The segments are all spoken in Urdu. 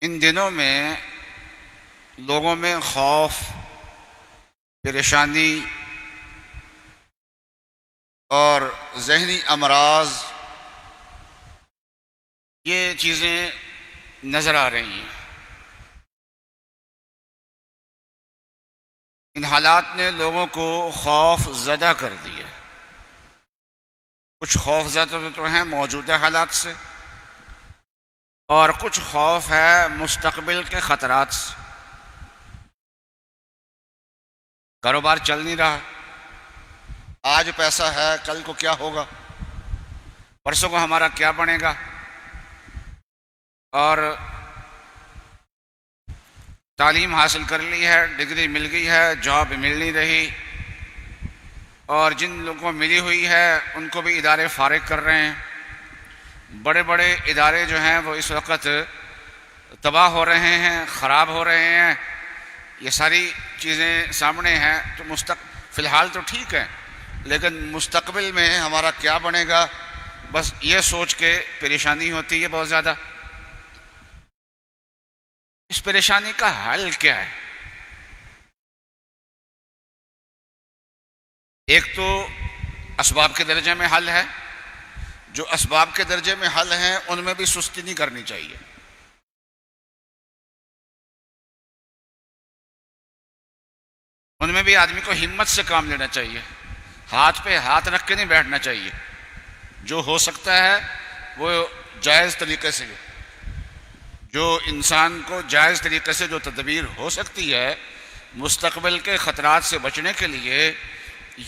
ان دنوں میں لوگوں میں خوف، پریشانی اور ذہنی امراض یہ چیزیں نظر آ رہی ہیں۔ ان حالات نے لوگوں کو خوف زدہ کر دیا۔ کچھ خوف زدہ تو ہیں موجودہ حالات سے، اور کچھ خوف ہے مستقبل کے خطرات سے۔ کاروبار چل نہیں رہا، آج پیسہ ہے کل کو کیا ہوگا، پرسوں کو ہمارا کیا بنے گا، اور تعلیم حاصل کر لی ہے، ڈگری مل گئی ہے، جاب مل نہیں رہی، اور جن لوگوں کو ملی ہوئی ہے ان کو بھی ادارے فارغ کر رہے ہیں۔ بڑے بڑے ادارے جو ہیں وہ اس وقت تباہ ہو رہے ہیں، خراب ہو رہے ہیں۔ یہ ساری چیزیں سامنے ہیں، تو فی الحال تو ٹھیک ہے، لیکن مستقبل میں ہمارا کیا بنے گا، بس یہ سوچ کے پریشانی ہوتی ہے بہت زیادہ۔ اس پریشانی کا حل کیا ہے؟ ایک تو اسباب کے درجے میں حل ہے، جو اسباب کے درجے میں حل ہیں ان میں بھی سستی نہیں کرنی چاہیے۔ ان میں بھی آدمی کو ہمت سے کام لینا چاہیے، ہاتھ پہ ہاتھ رکھ کے نہیں بیٹھنا چاہیے۔ جو ہو سکتا ہے وہ جائز طریقے سے، جو انسان کو جائز طریقے سے جو تدبیر ہو سکتی ہے مستقبل کے خطرات سے بچنے کے لیے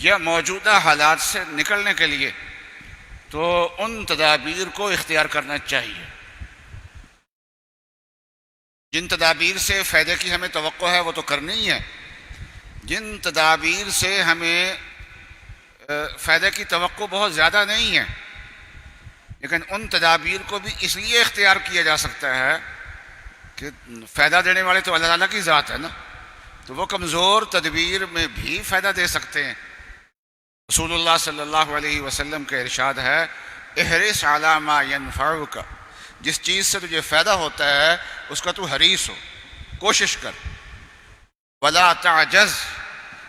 یا موجودہ حالات سے نکلنے کے لیے، تو ان تدابیر کو اختیار کرنا چاہیے۔ جن تدابیر سے فائدے کی ہمیں توقع ہے وہ تو کرنی ہی ہے، جن تدابیر سے ہمیں فائدے کی توقع بہت زیادہ نہیں ہے، لیکن ان تدابیر کو بھی اس لیے اختیار کیا جا سکتا ہے کہ فائدہ دینے والے تو اللہ تعالیٰ کی ذات ہے نا، تو وہ کمزور تدبیر میں بھی فائدہ دے سکتے ہیں۔ رسول اللہ صلی اللہ علیہ وسلم کا ارشاد ہے، احرص علی ما ینفعک، جس چیز سے تجھے فائدہ ہوتا ہے اس کا تو حریص ہو، کوشش کر۔ ولا تعجز،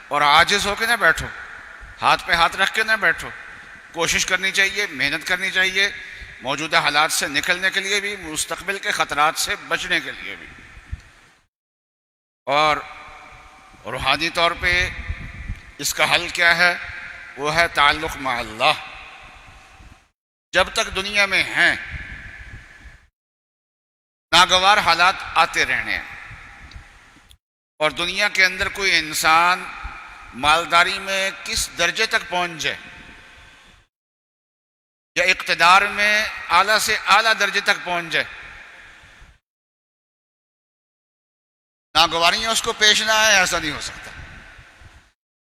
اور عاجز ہو کے نہ بیٹھو، ہاتھ پہ ہاتھ رکھ کے نہ بیٹھو، کوشش کرنی چاہیے، محنت کرنی چاہیے، موجودہ حالات سے نکلنے کے لیے بھی، مستقبل کے خطرات سے بچنے کے لیے بھی۔ اور روحانی طور پہ اس کا حل کیا ہے؟ وہ ہے تعلق مع اللہ۔ جب تک دنیا میں ہیں ناگوار حالات آتے رہنے ہیں، اور دنیا کے اندر کوئی انسان مالداری میں کس درجے تک پہنچ جائے یا اقتدار میں اعلیٰ سے اعلیٰ درجے تک پہنچ جائے، ناگواریاں اس کو پیش نہ آئے، ایسا نہیں ہو سکتا۔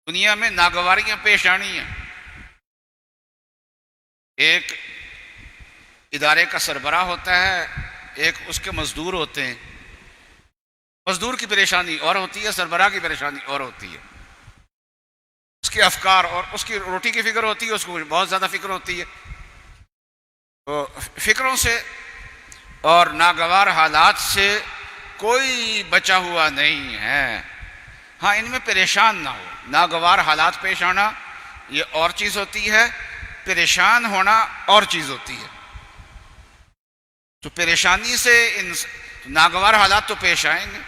دنیا میں ناگواریاں پیش آنی ہیں۔ ایک ادارے کا سربراہ ہوتا ہے، ایک اس کے مزدور ہوتے ہیں۔ مزدور کی پریشانی اور ہوتی ہے، سربراہ کی پریشانی اور ہوتی ہے۔ اس کے افکار اور اس کی روٹی کی فکر ہوتی ہے، اس کو بہت زیادہ فکر ہوتی ہے۔ تو فکروں سے اور ناگوار حالات سے کوئی بچا ہوا نہیں ہے۔ ہاں، ان میں پریشان نہ ہو۔ ناگوار حالات پیش آنا یہ اور چیز ہوتی ہے، پریشان ہونا اور چیز ہوتی ہے۔ تو پریشانی سے ناگوار حالات تو پیش آئیں گے،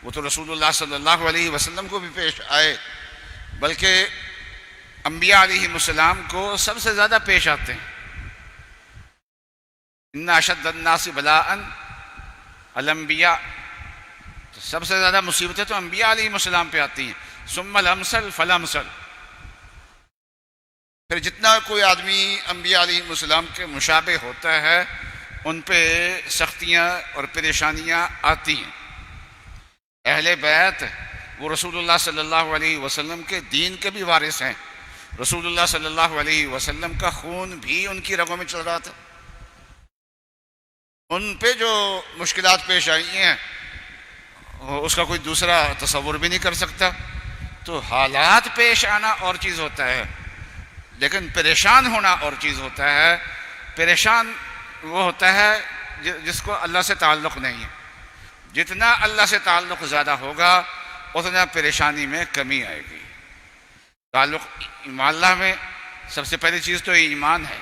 وہ تو رسول اللہ صلی اللہ علیہ وسلم کو بھی پیش آئے، بلکہ انبیاء علیہ السلام کو سب سے زیادہ پیش آتے ہیں۔ ان اشد الناس بلاء الانبیاء، تو سب سے زیادہ مصیبتیں تو انبیاء علیہ السلام پہ آتی ہیں۔ ثم الامثل فالامثل، پھر جتنا کوئی آدمی انبیاء علیہ السلام کے مشابہ ہوتا ہے ان پہ سختیاں اور پریشانیاں آتی ہیں۔ اہل بیت وہ رسول اللہ صلی اللہ علیہ وسلم کے دین کے بھی وارث ہیں، رسول اللہ صلی اللہ علیہ وسلم کا خون بھی ان کی رگوں میں چل رہا تھا۔ ان پہ جو مشکلات پیش آئی ہیں اس کا کوئی دوسرا تصور بھی نہیں کر سکتا۔ تو حالات پیش آنا اور چیز ہوتا ہے، لیکن پریشان ہونا اور چیز ہوتا ہے۔ پریشان وہ ہوتا ہے جس کو اللہ سے تعلق نہیں ہے، جتنا اللہ سے تعلق زیادہ ہوگا اتنا پریشانی میں کمی آئے گی۔ تعلق ایمان اللہ میں سب سے پہلی چیز تو ایمان ہے،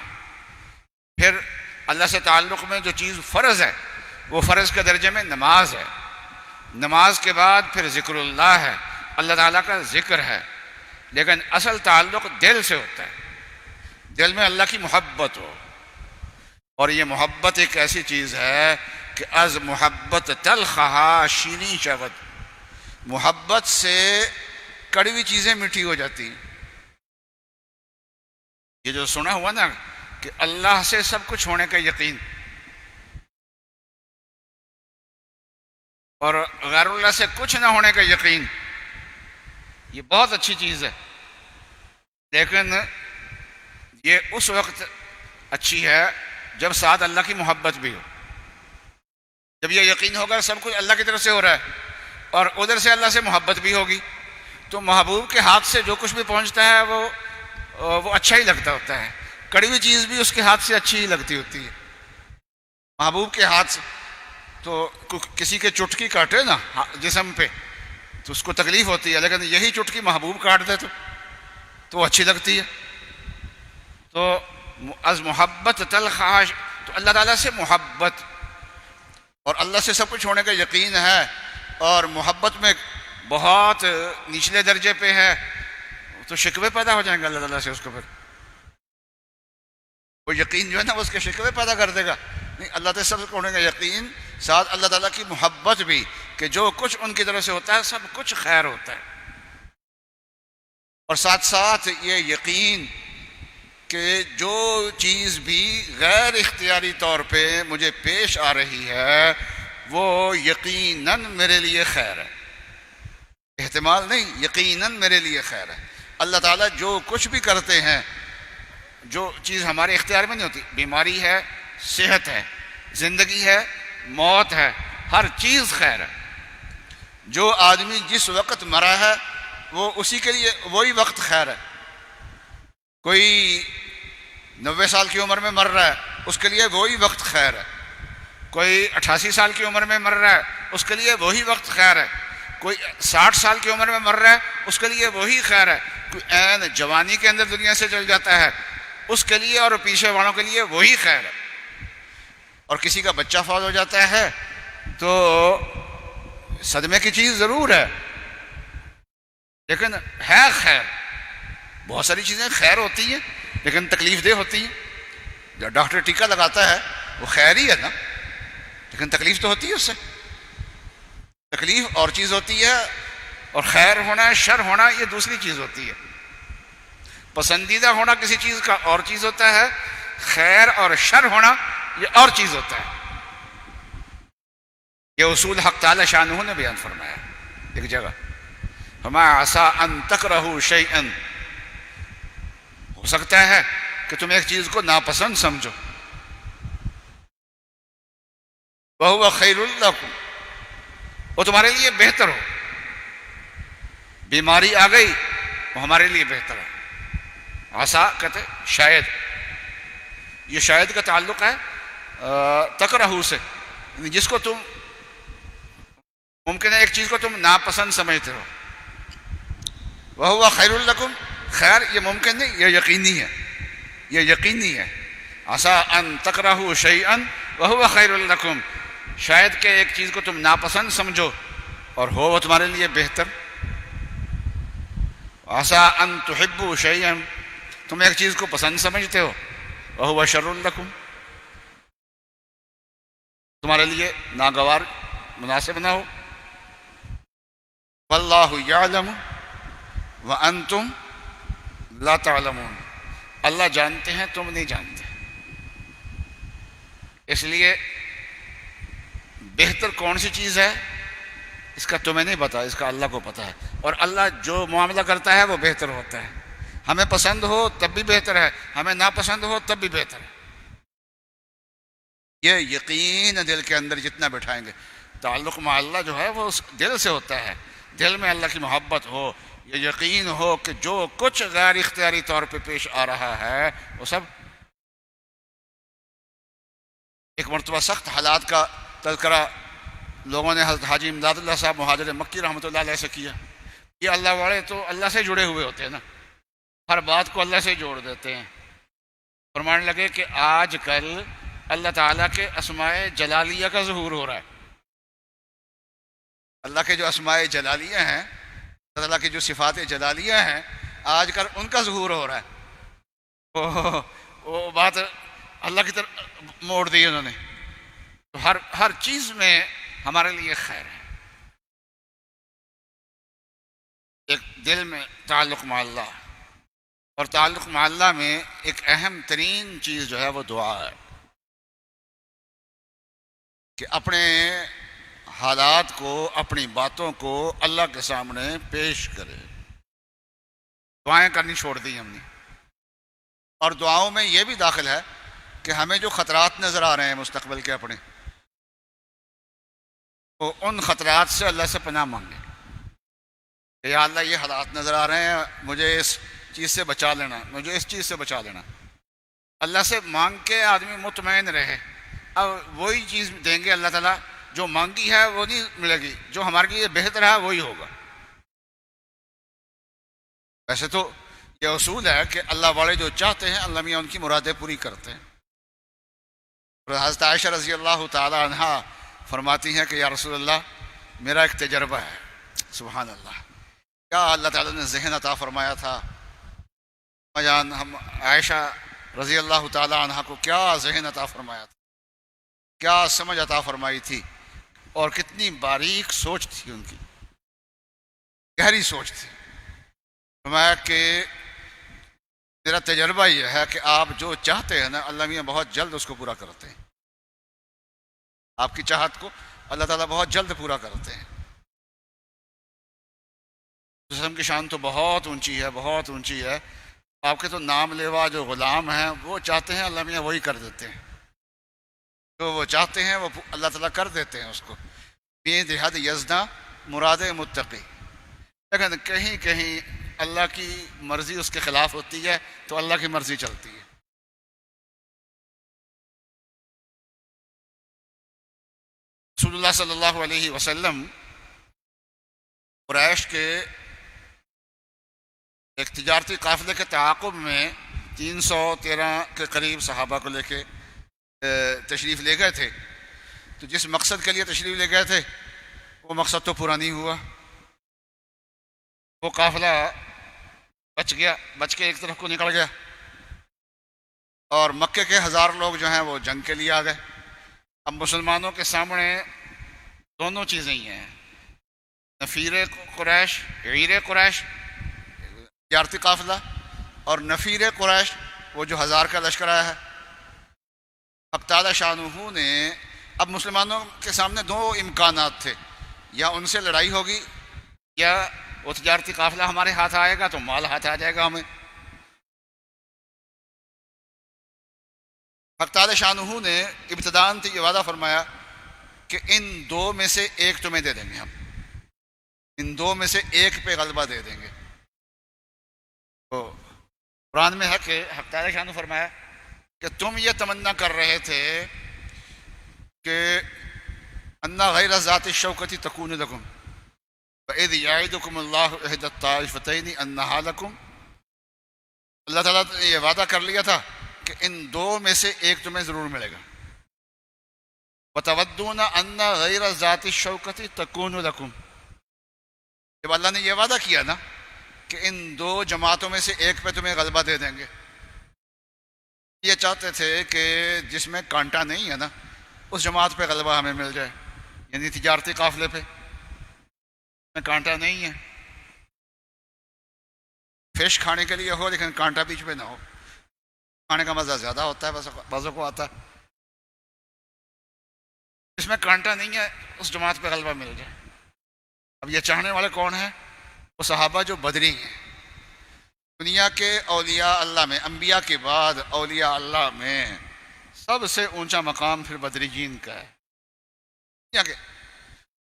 پھر اللہ سے تعلق میں جو چیز فرض ہے وہ فرض کے درجے میں نماز ہے، نماز کے بعد پھر ذکر اللہ ہے، اللہ تعالیٰ کا ذکر ہے، لیکن اصل تعلق دل سے ہوتا ہے، دل میں اللہ کی محبت ہو، اور یہ محبت ایک ایسی چیز ہے کہ از محبت تلخہا شیریں شود، محبت سے کڑوی چیزیں میٹھی ہو جاتی ہیں۔ یہ جو سنا ہوا نا کہ اللہ سے سب کچھ ہونے کا یقین اور غیر اللہ سے کچھ نہ ہونے کا یقین، یہ بہت اچھی چیز ہے، لیکن یہ اس وقت اچھی ہے جب ساتھ اللہ کی محبت بھی ہو۔ جب یہ یقین ہوگا سب کچھ اللہ کی طرف سے ہو رہا ہے اور ادھر سے اللہ سے محبت بھی ہوگی، تو محبوب کے ہاتھ سے جو کچھ بھی پہنچتا ہے وہ اچھا ہی لگتا ہوتا ہے، کڑوی چیز بھی اس کے ہاتھ سے اچھی ہی لگتی ہوتی ہے۔ محبوب کے ہاتھ سے تو کسی کے چٹکی کاٹے نا جسم پہ تو اس کو تکلیف ہوتی ہے، لیکن یہی چٹکی محبوب کاٹ دے تو اچھی لگتی ہے۔ تو از محبت تلخاش، تو اللہ تعالیٰ سے محبت اور اللہ سے سب کچھ ہونے کا یقین ہے، اور محبت میں بہت نچلے درجے پہ ہے، تو شکوے پیدا ہو جائیں گے اللہ تعالیٰ سے، اس کو پھر وہ یقین جو ہے نا اس کے شکوے پیدا کر دے گا۔ نہیں، اللہ تعالیٰ سے سب کچھ ہونے کا یقین، ساتھ اللہ تعالیٰ کی محبت بھی کہ جو کچھ ان کی طرف سے ہوتا ہے سب کچھ خیر ہوتا ہے، اور ساتھ ساتھ یہ یقین کہ جو چیز بھی غیر اختیاری طور پہ مجھے پیش آ رہی ہے وہ یقیناً میرے لیے خیر ہے، احتمال نہیں، یقیناً میرے لیے خیر ہے۔ اللہ تعالیٰ جو کچھ بھی کرتے ہیں، جو چیز ہمارے اختیار میں نہیں ہوتی، بیماری ہے، صحت ہے، زندگی ہے، موت ہے، ہر چیز خیر ہے۔ جو آدمی جس وقت مرا ہے وہ اسی کے لیے وہی وقت خیر ہے۔ کوئی 90 سال کی عمر میں مر رہا ہے اس کے لیے وہی وقت خیر ہے، کوئی 88 سال کی عمر میں مر رہا ہے اس کے لیے وہی وقت خیر ہے، کوئی 60 سال کی عمر میں مر رہا ہے اس کے لیے وہی خیر ہے، کوئی عین جوانی کے اندر دنیا سے چل جاتا ہے اس کے لیے اور پیچھے والوں کے لیے وہی خیر ہے، اور کسی کا بچہ فوت ہو جاتا ہے تو صدمے کی چیز ضرور ہے لیکن ہے خیر۔ بہت ساری چیزیں خیر ہوتی ہیں لیکن تکلیف دہ ہوتی ہیں، جو ڈاکٹر ٹیکا لگاتا ہے وہ خیر ہی ہے نا، لیکن تکلیف تو ہوتی ہے اس سے، تکلیف اور چیز ہوتی ہے، اور خیر ہونا شر ہونا یہ دوسری چیز ہوتی ہے۔ پسندیدہ ہونا کسی چیز کا اور چیز ہوتا ہے، خیر اور شر ہونا یہ اور چیز ہوتا ہے۔ یہ اصول حق تعالی شانہ نے بیان فرمایا ایک جگہ، فما عسى ان تکرہوا شیئا، ہو سکتا ہے کہ تم ایک چیز کو ناپسند سمجھو، وَهُوَ خَيْرٌ لَكُمْ، وہ تمہارے لیے بہتر ہو۔ بیماری آ گئی وہ ہمارے لیے بہتر ہے، عسا کہتے شاید، یہ شاید کا تعلق ہے تکرہو سے، جس کو تم ممکن ہے ایک چیز کو تم ناپسند سمجھتے ہو، وَهُوَ خَيْرٌ لَكُمْ، خیر یہ ممکن نہیں، یہ یقینی ہے، یہ یقینی ہے۔ عسا ان تکرہوا شیئا وَهُوَ خَيْرٌ لَكُمْ، شاید کہ ایک چیز کو تم ناپسند سمجھو اور ہو وہ تمہارے لیے بہتر۔ عسا ان تحبوا شیئا، تم ایک چیز کو پسند سمجھتے ہو، وَهُوَ شَرٌ لَكُمْ، تمہارے لیے ناگوار مناسب نہ ہو۔ وَاللَّهُ يَعْلَمُ وَأَنْتُمْ لَا تَعْلَمُونَ، اللہ جانتے ہیں تم نہیں جانتے، اس لیے بہتر کون سی چیز ہے اس کا تمہیں نہیں پتا، اس کا اللہ کو پتا ہے، اور اللہ جو معاملہ کرتا ہے وہ بہتر ہوتا ہے، ہمیں پسند ہو تب بھی بہتر ہے، ہمیں ناپسند ہو تب بھی بہتر ہے۔ یہ یقین دل کے اندر جتنا بٹھائیں گے، تعلق مع اللہ جو ہے وہ اس دل سے ہوتا ہے، دل میں اللہ کی محبت ہو، یہ یقین ہو کہ جو کچھ غیر اختیاری طور پہ پیش آ رہا ہے وہ سب۔ ایک مرتبہ سخت حالات کا تذکرہ لوگوں نے حضرت حاجی امداد اللہ صاحب مہاجر مکی رحمۃ اللہ علیہ سے کیا. یہ اللہ والے تو اللہ سے جڑے ہوئے ہوتے ہیں نا، ہر بات کو اللہ سے جوڑ دیتے ہیں. فرمانے لگے کہ آج کل اللہ تعالیٰ کے اسماء جلالیہ کا ظہور ہو رہا ہے. اللہ کے جو اسماء جلالیہ ہیں، اللہ تعالیٰ کی جو صفات جلالیہ ہیں، آج کل ان کا ظہور ہو رہا ہے. وہ بات اللہ کی طرف موڑ دی انہوں نے. تو ہر چیز میں ہمارے لیے خیر ہے. ایک دل میں تعلق مع اللہ، اور تعلق مع اللہ میں ایک اہم ترین چیز جو ہے وہ دعا ہے، کہ اپنے حالات کو، اپنی باتوں کو اللہ کے سامنے پیش کرے. دعائیں کرنی چھوڑ دی ہم نے. اور دعاؤں میں یہ بھی داخل ہے کہ ہمیں جو خطرات نظر آ رہے ہیں مستقبل کے اپنے، تو ان خطرات سے اللہ سے پناہ مانگیں کہ یا اللہ یہ حالات نظر آ رہے ہیں، مجھے اس چیز سے بچا لینا، مجھے اس چیز سے بچا لینا. اللہ سے مانگ کے آدمی مطمئن رہے. اب وہی چیز دیں گے اللہ تعالیٰ، جو مانگی ہے وہ نہیں ملے گی، جو ہمارے لیے بہتر ہے وہی ہوگا. ویسے تو یہ اصول ہے کہ اللہ والے جو چاہتے ہیں اللہ میاں ان کی مرادیں پوری کرتے ہیں. حضرت عائشہ رضی اللہ تعالی عنہ فرماتی ہیں کہ یا رسول اللہ، میرا ایک تجربہ ہے. سبحان اللہ، کیا اللہ تعالیٰ نے ذہن عطا فرمایا تھا جان، ہم عائشہ رضی اللہ تعالی عنہ کو کیا ذہن عطا فرمایا تھا، کیا سمجھ عطا فرمائی تھی، اور کتنی باریک سوچ تھی ان کی، گہری سوچ تھی. فرمایا کہ میرا تجربہ یہ ہے کہ آپ جو چاہتے ہیں نا اللہ میاں بہت جلد اس کو پورا کرتے ہیں. آپ کی چاہت کو اللہ تعالیٰ بہت جلد پورا کرتے ہیں. جسم کی شان تو بہت اونچی ہے، بہت اونچی ہے. آپ کے تو نام لیوا جو غلام ہیں وہ چاہتے ہیں اللہ میاں وہی کر دیتے ہیں، جو وہ چاہتے ہیں وہ اللہ تعالیٰ کر دیتے ہیں اس کو. بے دہد یزداں مراد متقی. لیکن کہیں کہیں اللہ کی مرضی اس کے خلاف ہوتی ہے تو اللہ کی مرضی چلتی ہے. رسول اللہ صلی اللہ علیہ وسلم قریش کے ایک تجارتی قافلے کے تعاقب میں 313 کے قریب صحابہ کو لے کے تشریف لے گئے تھے. تو جس مقصد کے لیے تشریف لے گئے تھے وہ مقصد تو پورا نہیں ہوا. وہ قافلہ بچ کے ایک طرف کو نکل گیا، اور مکے کے 1000 لوگ جو ہیں وہ جنگ کے لیے آ گئے. اب مسلمانوں کے سامنے دونوں چیزیں ہی ہیں، نفیر قریش، عیر قریش تجارتی قافلہ، اور نفیر قریش وہ جو 1000 کا لشکر آیا ہے. اب تعالی شانہ نے، اب مسلمانوں کے سامنے دو امکانات تھے، یا ان سے لڑائی ہوگی یا وہ تجارتی قافلہ ہمارے ہاتھ آئے گا تو مال ہاتھ آ جائے گا ہمیں. حق تعالی شانہ نے ابتداءً یہ وعدہ فرمایا کہ ان دو میں سے ایک تمہیں دے دیں گے، ہم ان دو میں سے ایک پہ غلبہ دے دیں گے. تو قرآن میں ہے کہ حق تعالی شانہ فرمایا کہ تم یہ تمنا کر رہے تھے کہ انا غیر ذات الشوکۃ تکون لکم وَإِذْ يَعِدُكُمُ اللَّهُ إِحْدَى الطَّائِفَتَيْنِ أَنَّهَا لَكُمْ. اللہ تعالیٰ نے یہ وعدہ کر لیا تھا کہ ان دو میں سے ایک تمہیں ضرور ملے گا. وَتَوَدُّونَ أَنَّ غَيْرَ ذَاتِ الشَّوْكَةِ تَكُونُ لَكُمْ. جب اللہ نے یہ وعدہ کیا نا کہ ان دو جماعتوں میں سے ایک پہ تمہیں غلبہ دے دیں گے، یہ چاہتے تھے کہ جس میں کانٹا نہیں ہے نا اس جماعت پہ غلبہ ہمیں مل جائے، یعنی تجارتی قافلے پہ میں کانٹا نہیں ہے. فش کھانے کے لیے ہو لیکن کانٹا بیچ پہ نہ ہو، کھانے کا مزہ زیادہ ہوتا ہے، بعضوں کو آتا ہے. جس میں کانٹا نہیں ہے اس جماعت پہ غلبہ مل جائے. اب یہ چاہنے والے کون ہیں؟ وہ صحابہ جو بدری ہیں. دنیا کے اولیاء اللہ میں، انبیاء کے بعد اولیاء اللہ میں سب سے اونچا مقام پھر بدریین کا ہے. دنیا کے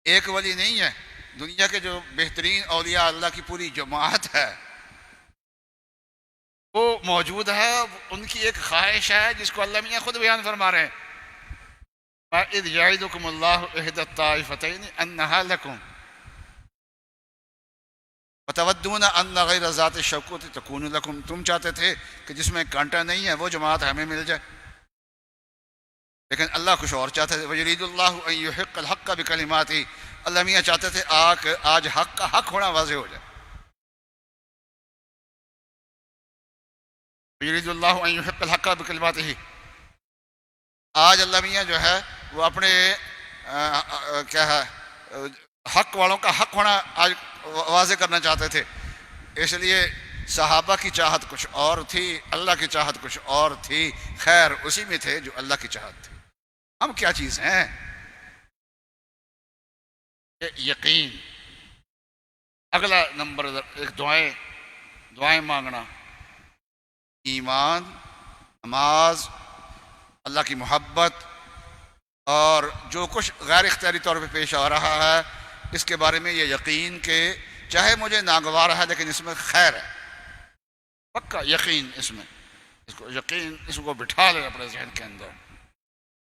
ایک ولی نہیں ہے، دنیا کے جو بہترین اولیاء اللہ کی پوری جماعت ہے وہ موجود ہے. ان کی ایک خواہش ہے جس کو اللہ میاں خود بیان فرما رہے ہیں وَإِذْ يَعِدُكُمُ اللَّهُ إِحْدَى الطَّائِفَتَيْنِ أَنَّهَا لَكُمْ وَتَوَدُّونَ أَنَّ غَيْرَ ذَاتِ الشَّوْكَةِ تَكُونُ لَكُمْ، تم چاہتے تھے کہ جس میں کانٹا نہیں ہے وہ جماعت ہمیں مل جائے، لیکن اللہ کچھ اور چاہتے تھے۔ وَيُرِيدُ اللَّهُ أَن يُحِقَّ الْحَقَّ بِكَلِمَاتِهِ، اللہ میاں چاہتے تھے آج حق کا حق ہونا واضح ہو جائے۔ وَيُرِيدُ اللَّهُ أَن يُحِقَّ الْحَقَّ بِكَلِمَاتِهِ، آج اللہ میاں جو ہے وہ اپنے کیا ہے حق والوں کا حق ہونا آج واضح کرنا چاہتے تھے، اس لیے صحابہ کی چاہت کچھ اور تھی، اللہ کی چاہت کچھ اور تھی، خیر اسی میں تھے جو اللہ کی چاہت تھی۔ ہم کیا چیز ہیں؟ یقین۔ اگلا نمبر ایک دعائیں مانگنا، ایمان، نماز، اللہ کی محبت، اور جو کچھ غیر اختیاری طور پہ پیش آ رہا ہے اس کے بارے میں یہ یقین کہ چاہے مجھے ناگوار ہے لیکن اس میں خیر ہے، پکا یقین اس میں، اس کو بٹھا لے اپنے ذہن کے اندر۔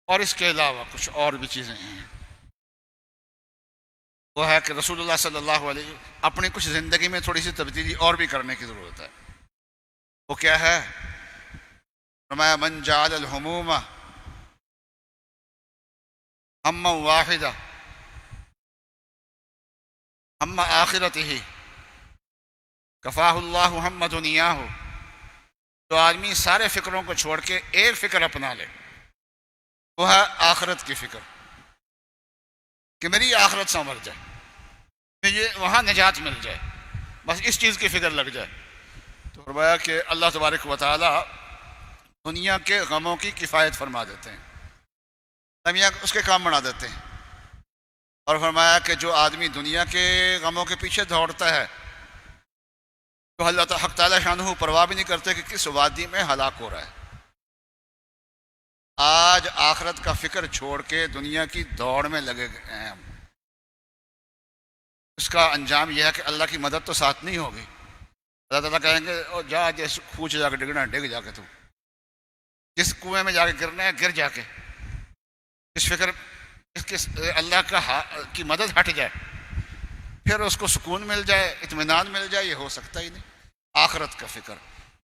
اور اس کے علاوہ کچھ اور بھی چیزیں ہیں، وہ ہے کہ رسول اللہ صلی اللہ علیہ وسلم اپنی کچھ زندگی میں تھوڑی سی تبدیلی اور بھی کرنے کی ضرورت ہے۔ وہ کیا ہے؟ فرمایا من جعل الہموم ہما واحدہ ہم آخرتہ کفاہ اللہ ہم دنیاہ، جو آدمی سارے فکروں کو چھوڑ کے ایک فکر اپنا لے، وہ ہے آخرت کی فکر، کہ میری آخرت سنور جائے، مجھے وہاں نجات مل جائے، بس اس چیز کی فکر لگ جائے۔ تو فرمایا کہ اللہ تبارک و تعالی دنیا کے غموں کی کفایت فرما دیتے ہیں، دنیا اس کے کام بنا دیتے ہیں۔ اور فرمایا کہ جو آدمی دنیا کے غموں کے پیچھے دوڑتا ہے تو اللہ حق تعالی شانہ پرواہ بھی نہیں کرتے کہ کس وادی میں ہلاک ہو رہا ہے۔ آج آخرت کا فکر چھوڑ کے دنیا کی دوڑ میں لگے گئے ہیں ہم، اس کا انجام یہ ہے کہ اللہ کی مدد تو ساتھ نہیں ہوگی۔ اللہ تعالیٰ کہیں گے او جا جس کھوچ جا کے ڈگنا ڈگ جا کے، تو جس کنویں میں جا کے گرنا ہے گر جا کے، اس فکر اللہ کی مدد ہٹ جائے، پھر اس کو سکون مل جائے، اطمینان مل جائے، یہ ہو سکتا ہی نہیں۔ آخرت کا فکر،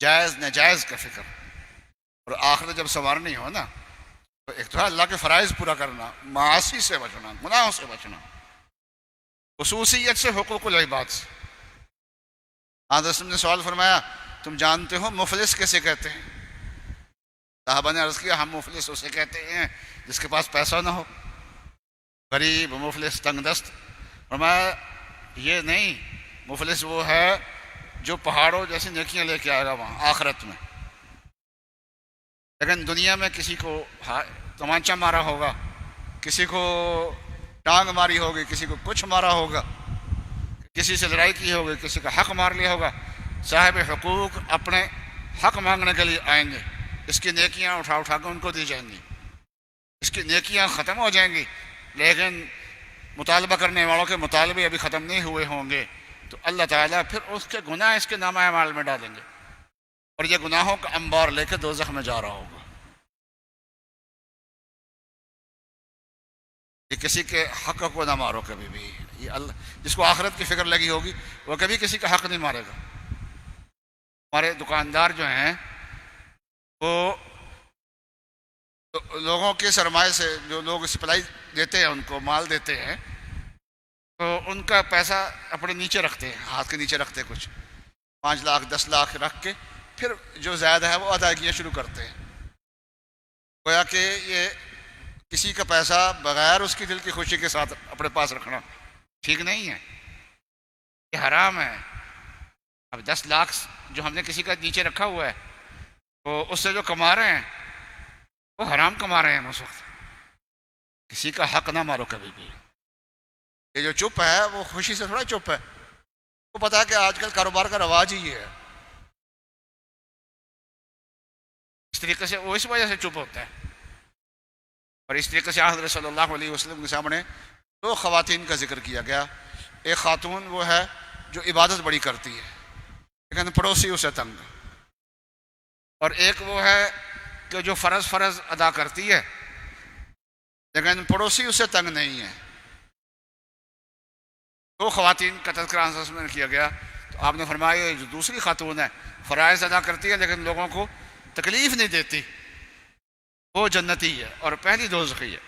جائز ناجائز کا فکر، اور آخرت جب سنوارنی ہو نا تو ایک تو ہے اللہ کے فرائض پورا کرنا، معاصی سے بچنا، گناہوں سے بچنا، خصوصیت سے حقوق العباد سے۔ آج رسول نے سوال فرمایا تم جانتے ہو مفلس کیسے کہتے ہیں؟ صحابہ نے عرض کیا ہم مفلس اسے کہتے ہیں جس کے پاس پیسہ نہ ہو، غریب، مفلس، تنگ دست۔ فرمایا یہ نہیں، مفلس وہ ہے جو پہاڑوں جیسی نیکیاں لے کے آئے گا وہاں آخرت میں، لیکن دنیا میں کسی کو تمانچہ مارا ہوگا، کسی کو ٹانگ ماری ہوگی، کسی کو کچھ مارا ہوگا، کسی سے لڑائی کی ہوگی، کسی کا حق مار لیا ہوگا، صاحب حقوق اپنے حق مانگنے کے لیے آئیں گے، اس کی نیکیاں اٹھا اٹھا کے ان کو دی جائیں گی، اس کی نیکیاں ختم ہو جائیں گی، لیکن مطالبہ کرنے والوں کے مطالبے ابھی ختم نہیں ہوئے ہوں گے، تو اللہ تعالیٰ پھر اس کے گناہ اس کے نامہ اعمال میں ڈالیں گے، اور یہ گناہوں کا انبار لے کے دوزخ میں جا رہا ہوگا۔ یہ کسی کے حق کو نہ مارو کبھی بھی، یہ اللہ جس کو آخرت کی فکر لگی ہوگی وہ کبھی کسی کا حق نہیں مارے گا۔ ہمارے دکاندار جو ہیں وہ لوگوں کے سرمایہ سے، جو لوگ سپلائی دیتے ہیں ان کو مال دیتے ہیں، تو ان کا پیسہ اپنے نیچے رکھتے ہیں، ہاتھ کے نیچے رکھتے ہیں، کچھ 5 لاکھ 10 لاکھ رکھ کے پھر جو زیادہ ہے وہ ادائیگیاں شروع کرتے ہیں۔ گویا کہ یہ کسی کا پیسہ بغیر اس کی دل کی خوشی کے ساتھ اپنے پاس رکھنا ٹھیک نہیں ہے، یہ حرام ہے۔ اب 10 لاکھ جو ہم نے کسی کا نیچے رکھا ہوا ہے تو اس سے جو کما رہے ہیں وہ حرام کما رہے ہیں اس وقت۔ کسی کا حق نہ مارو کبھی بھی۔ یہ جو چپ ہے وہ خوشی سے تھوڑا چپ ہے، وہ پتا ہے کہ آج کل کاروبار کا رواج ہی یہ ہے، اس طریقے سے وہ اس وجہ سے چپ ہوتا ہے۔ اور اس طریقے سے حضرت صلی اللہ علیہ وسلم کے سامنے 2 خواتین کا ذکر کیا گیا۔ ایک خاتون وہ ہے جو عبادت بڑی کرتی ہے لیکن پڑوسی اسے تنگ، اور ایک وہ ہے کہ جو فرض ادا کرتی ہے لیکن پڑوسی اس سے تنگ نہیں ہے. دو خواتین کا تذکرہ میں کیا گیا تو آپ نے فرمایا جو دوسری خاتون ہے فرائض ادا کرتی ہے لیکن لوگوں کو تکلیف نہیں دیتی، وہ جنتی ہے اور پہلی دوزخی ہے.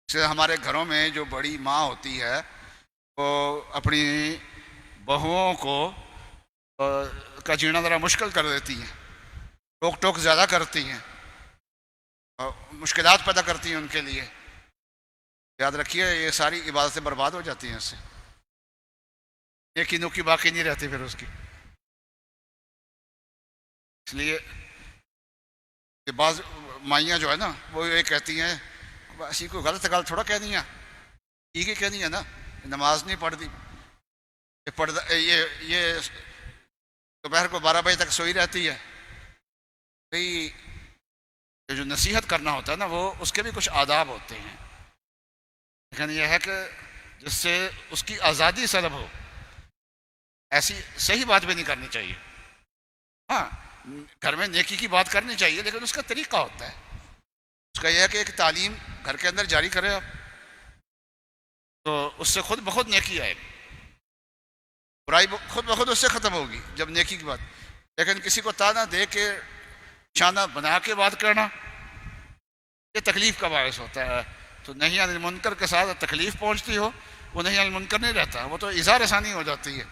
ہمارے گھروں میں جو بڑی ماں ہوتی ہے وہ اپنی بہوؤں کو کا جینا ذرا مشکل کر دیتی ہیں، روک ٹوک زیادہ کرتی ہیں، مشکلات پیدا کرتی ہیں ان کے لیے. یاد رکھیے یہ ساری عبادتیں برباد ہو جاتی ہیں اس سے، ایک ہی نوکی باقی نہیں رہتی پھر اس کی. اس لیے کہ بعض مائیاں جو ہے نا وہ یہ کہتی ہیں اسی کو غلط گل تھوڑا کہہ دیا، ٹھیک ہی کہنی ہے نا، نماز نہیں پڑھتی، یہ دوپہر کو 12 بجے تک سوئی رہتی ہے. بھئی جو نصیحت کرنا ہوتا ہے نا وہ اس کے بھی کچھ آداب ہوتے ہیں، لیکن یہ ہے کہ جس سے اس کی آزادی سلب ہو، ایسی صحیح بات بھی نہیں کرنی چاہیے. ہاں گھر میں نیکی کی بات کرنی چاہیے لیکن اس کا طریقہ ہوتا ہے. اس کا یہ ہے کہ ایک تعلیم گھر کے اندر جاری کرے آپ تو اس سے خود بخود نیکی آئے گی، برائی خود بخود اس سے ختم ہوگی جب نیکی کی بات. لیکن کسی کو تانا دے کے شانہ بنا کے بات کرنا یہ تکلیف کا باعث ہوتا ہے. تو نہیں عن المنکر کے ساتھ تکلیف پہنچتی ہو وہ نہیں عن المنکر نہیں رہتا، وہ تو اظہار آسانی ہو جاتی ہے.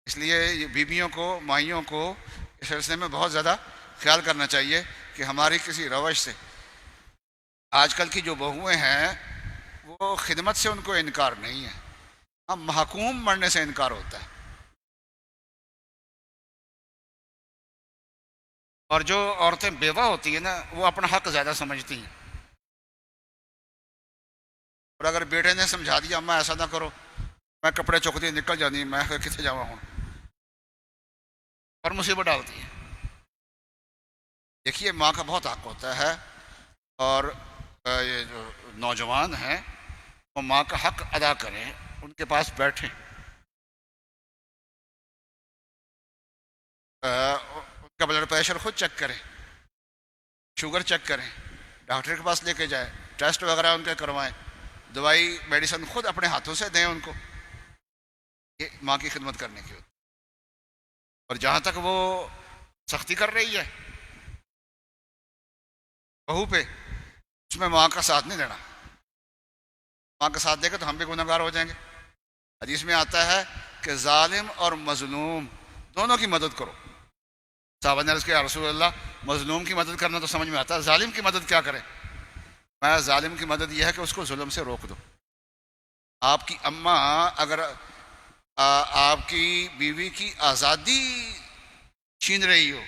اس لیے یہ بیویوں کو مائیوں کو اس سلسلے میں بہت زیادہ خیال کرنا چاہیے کہ ہماری کسی روش سے. آج کل کی جو بہویں ہیں وہ خدمت سے ان کو انکار نہیں ہے، ہم محکوم مرنے سے انکار ہوتا ہے. اور جو عورتیں بیوہ ہوتی ہیں نا وہ اپنا حق زیادہ سمجھتی ہیں، اور اگر بیٹے نے سمجھا دیا میں ایسا نہ کرو، میں کپڑے چوکتی نکل جانی، میں کتنے جاوا ہوں، اور مصیبت ڈالتی ہے. دیکھیے ماں کا بہت حق ہوتا ہے، اور یہ جو نوجوان ہیں وہ ماں کا حق ادا کریں، ان کے پاس بیٹھیں، ان کا بلڈ پریشر خود چیک کریں، شوگر چیک کریں، ڈاکٹر کے پاس لے کے جائیں، ٹیسٹ وغیرہ ان کے کروائیں، دوائی میڈیسن خود اپنے ہاتھوں سے دیں ان کو. یہ ماں کی خدمت کرنے کی ہوتی. اور جہاں تک وہ سختی کر رہی ہے بہو پہ، اس میں ماں کا ساتھ نہیں دینا. ماں کا ساتھ دے گا تو ہم بھی گنہگار ہو جائیں گے. حدیث میں آتا ہے کہ ظالم اور مظلوم دونوں کی مدد کرو. صحابہ نے عرض کیا یا رسول اللہ مظلوم کی مدد کرنا تو سمجھ میں آتا ہے، ظالم کی مدد کیا کریں؟ میں ظالم کی مدد یہ ہے کہ اس کو ظلم سے روک دو. آپ کی اماں اگر آپ کی بیوی کی آزادی چھین رہی ہو،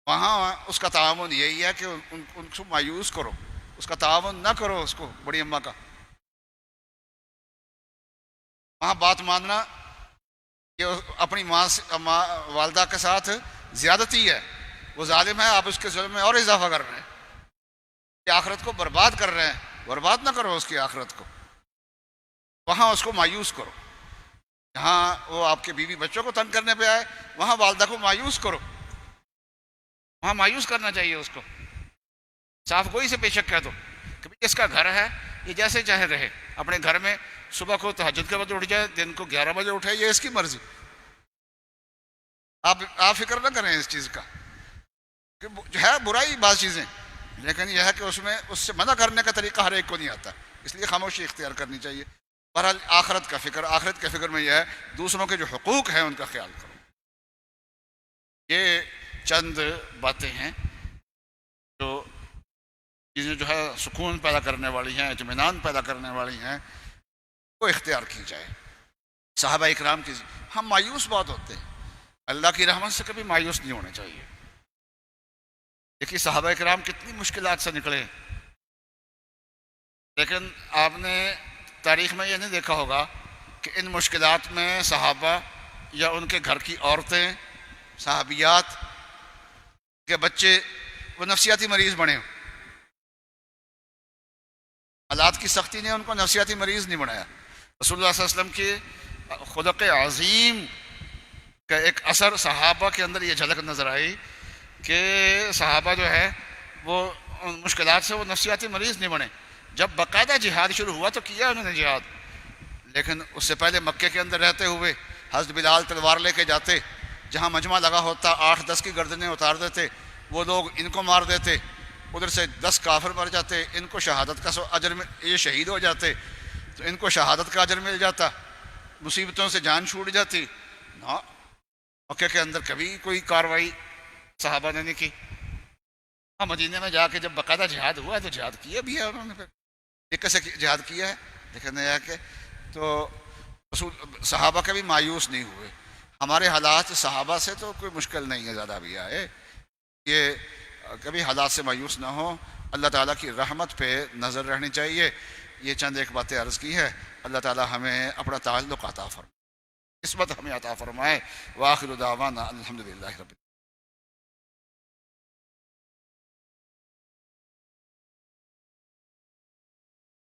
وہاں اس کا تعاون یہی ہے کہ ان کو مایوس کرو، اس کا تعاون نہ کرو، اس کو بڑی اماں کا. وہاں بات ماننا یہ اپنی ماں والدہ کے ساتھ زیادتی ہے. وہ ظالم ہے، آپ اس کے ظلم میں اور اضافہ کر رہے ہیں، کہ آخرت کو برباد کر رہے ہیں. برباد نہ کرو اس کی آخرت کو، وہاں اس کو مایوس کرو. جہاں وہ آپ کے بیوی بچوں کو تنگ کرنے پہ آئے وہاں والدہ کو مایوس کرو، وہاں مایوس کرنا چاہیے اس کو. صاف گوئی سے بے شک کہہ دو کہ اس کا گھر ہے، یہ جیسے چاہے رہے، اپنے گھر میں صبح کو تہجد کے وقت اٹھ جائے، دن کو 11 بجے اٹھے، یہ اس کی مرضی. آپ فکر نہ کریں اس چیز کا کہ جو ہے برائی بعض چیزیں، لیکن یہ ہے کہ اس میں اس سے منع کرنے کا طریقہ ہر ایک کو نہیں آتا، اس لیے خاموشی اختیار کرنی چاہیے. بہرحال آخرت کا فکر، آخرت کے فکر میں یہ ہے دوسروں کے جو حقوق ہیں ان کا خیال کرو. یہ چند باتیں ہیں جو چیزیں جو ہے سکون پیدا کرنے والی ہیں، اطمینان پیدا کرنے والی ہیں، وہ اختیار کی جائے. صحابہ اکرام کی ہم مایوس بہت ہوتے ہیں، اللہ کی رحمت سے کبھی مایوس نہیں ہونے چاہیے. دیکھیے صحابہ اکرام کتنی مشکلات سے نکلے، لیکن آپ نے تاریخ میں یہ نہیں دیکھا ہوگا کہ ان مشکلات میں صحابہ یا ان کے گھر کی عورتیں، صحابیات کے بچے وہ نفسیاتی مریض بنے ہوں. حالات کی سختی نے ان کو نفسیاتی مریض نہیں بنایا. رسول اللہ صلی اللہ علیہ وسلم کی خلق عظیم کا ایک اثر صحابہ کے اندر یہ جھلک نظر آئی کہ صحابہ جو ہے وہ ان مشکلات سے وہ نفسیاتی مریض نہیں بنے. جب باقاعدہ جہاد شروع ہوا تو کیا انہوں نے جہاد، لیکن اس سے پہلے مکے کے اندر رہتے ہوئے حضرت بلال تلوار لے کے جاتے، جہاں مجمع لگا ہوتا 8-10 کی گردنیں اتار دیتے، وہ لوگ ان کو مار دیتے، ادھر سے 10 کافر مر جاتے، ان کو شہادت کا اجر میں، یہ شہید ہو جاتے تو ان کو شہادت کا اجر مل جاتا، مصیبتوں سے جان چھوٹ جاتی. نہ، مکے کے اندر کبھی کوئی کاروائی صحابہ نے نہیں کی. ہاں، مدینے میں جا کے جب باقاعدہ جہاد ہوا ہے تو جہاد کیا بھی ہے انہوں نے. پھر یہ کیسے جہاد کیا ہے دیکھنے جا کے تو رسول صحابہ کبھی مایوس نہیں ہوئے. ہمارے حالات صحابہ سے تو کوئی مشکل نہیں ہے زیادہ بھی آئے، یہ کبھی حالات سے مایوس نہ ہو. اللہ تعالیٰ کی رحمت پہ نظر رہنی چاہیے. یہ چند ایک باتیں عرض کی ہے. اللہ تعالیٰ ہمیں اپنا تعلق عطا فرمائے، قسمت ہمیں عطا فرمائے. وآخر دعوانا الحمدللہ رب